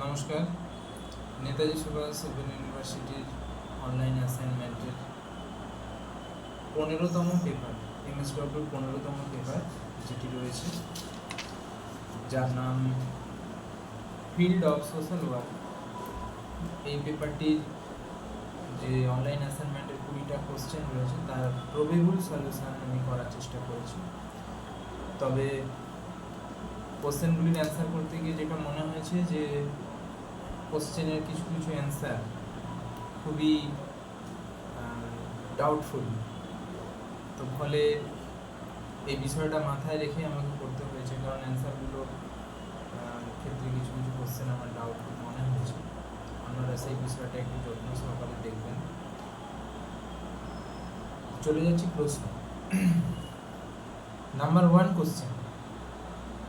নমস্কার। নেতাজি সুভাষ ওপেন ইউনিভার্সিটির অনলাইন অ্যাসাইনমেন্টের 15তম পেপার, এমএসডব্লিউর 15তম পেপার যেটি রয়েছে, যার নাম ফিল্ড অফ সোশ্যাল ওয়ার্ক। এই পেপারটির যে অনলাইন অ্যাসাইনমেন্টের 20টা কোশ্চেন রয়েছে তার প্রবেবল সলিউশন আমি করার চেষ্টা করেছি। তবে কোশ্চেনগুলির অ্যান্সার করতে গিয়ে যেটা মনে হয়েছে যে কোশ্চেনের কিছু কিছু অ্যান্সার খুবই ডাউটফুল, তো ফলে এই বিষয়টা মাথায় রেখে আমাকে করতে হয়েছে, কারণ অ্যান্সারগুলো ক্ষেত্রে কিছু কিছু কোশ্চেন আমার ডাউটফুল মনে হয়েছে। আপনারা সেই বিষয়টা একটু যত্ন সহকারে দেখবেন। চলে যাচ্ছি প্রশ্ন। Number 1 question,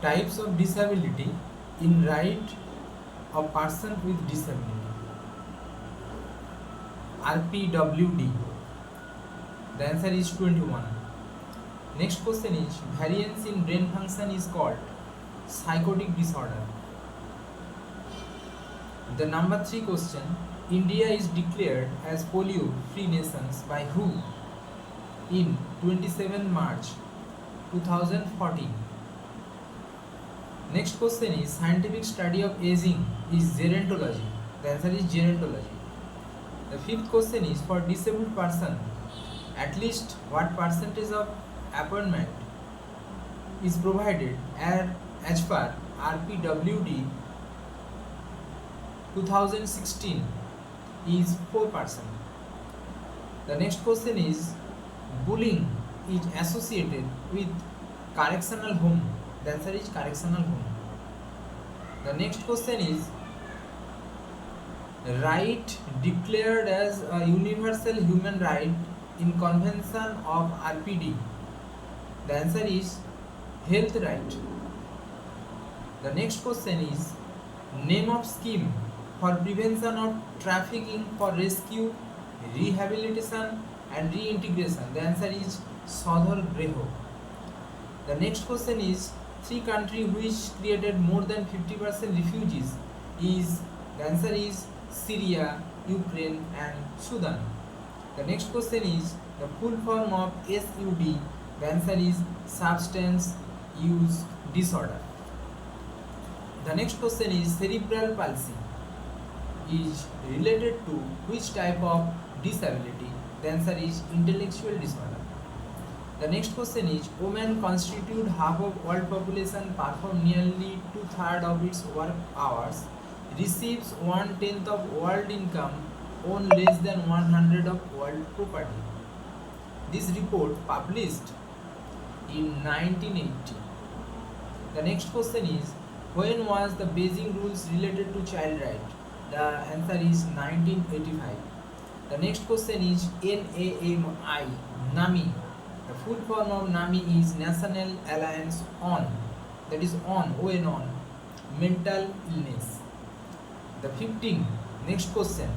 types of disability in right of person with disability, RPWD. The answer is 21. Next question is, variance in brain function is called psychotic disorder. The number 3 question, India is declared as polio free nations by who in 27 March 2014. Next question is, scientific study of aging is gerontology. The answer is gerontology. The 5th question is, for disabled person, at least what percentage of appointment is provided as per RPWD 2016 is 4%. The next question is, bullying is associated with correctional home. The answer is correctional home. The next question is, right declared as a universal human right in Convention of RPD. The answer is health right. The next question is, name of scheme for prevention of trafficking for rescue, rehabilitation and reintegration. The answer is Sadhar Greho. The next question is, 3 countries which created more than 50% refugees is, the answer is Syria, Ukraine and Sudan. The next question is, the full form of SUD. The answer is substance use disorder. The next question is, cerebral palsy is related to which type of disability? The answer is intellectual disorder. The next question is, women constitute half of world population, perform nearly 2/3 of its work hours, receives 1/10 of world income, own less than 100 of world property. This report published in 1980. The next question is, when was the Beijing rules related to child right? The answer is 1985. The next question is, NAMI, NAMI. The full form of NAMI is National Alliance on, that is on mental illness. The 15th, next question,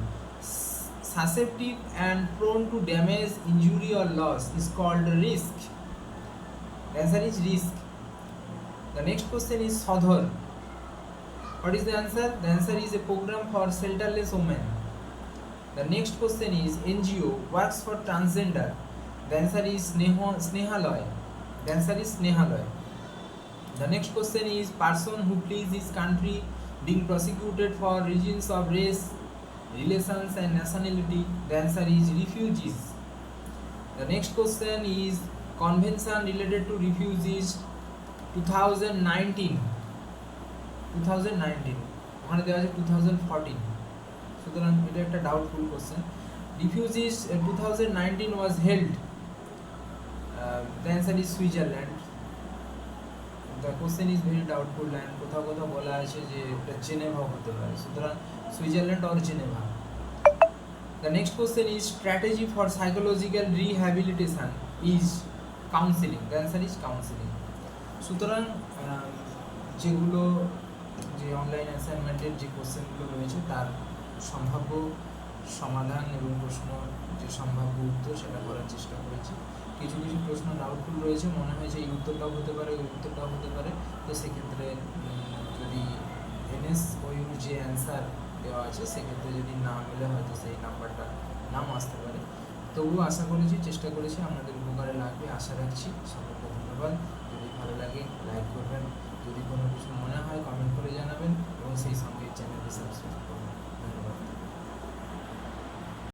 susceptible and prone to damage, injury or loss is called risk. The answer is risk. The next question is Sadhar. What is the answer? The answer is a program for shelterless women. The next question is, NGO works for transgender. The answer is Snehaloy. The answer is Snehaloy. The next question is, person who flees his country being prosecuted for reasons of race, relations and nationality. The answer is refugees. The next question is, convention related to refugees 2019 ওখানে দেওয়া আছে 2014, সুতরাং এটা একটা doubtful question. Refugees 2019 was held, the answer is Switzerland. The question is very doubtful and কোথাও কোথাও বলা আছে যে এটা জেনেভা হতে পারে, সুতরাং Switzerland or Geneva. The next question is, strategy for psychological rehabilitation is counseling. The answer is counseling. সুতরাং যেগুলো যে অনলাইন অ্যাসাইনমেন্টের যে কোশ্চেনগুলো রয়েছে তার সম্ভাব্য সমাধান এবং প্রশ্ন যে সম্ভাব্য উত্তর সেটা করার চেষ্টা করেছি। কিছু কিছু প্রশ্ন ডাউটফুল রয়েছে, মনে হয়েছে এই উত্তরটাও হতে পারে, ওই উত্তরটাও হতে পারে, তো সেক্ষেত্রে যদি এনএস ওইর যে অ্যান্সার দেওয়া আছে সেক্ষেত্রে যদি না মিলে হয়তো সেই নাম্বারটা নাম আসতে পারে। তবুও আশা করেছি, চেষ্টা করেছি আপনাদের উপকারে লাগবে আশা রাখছি। সকলকে ধন্যবাদ। যদি ভালো লাগে লাইক করবেন, যদি কোনো কিছু মনে হয়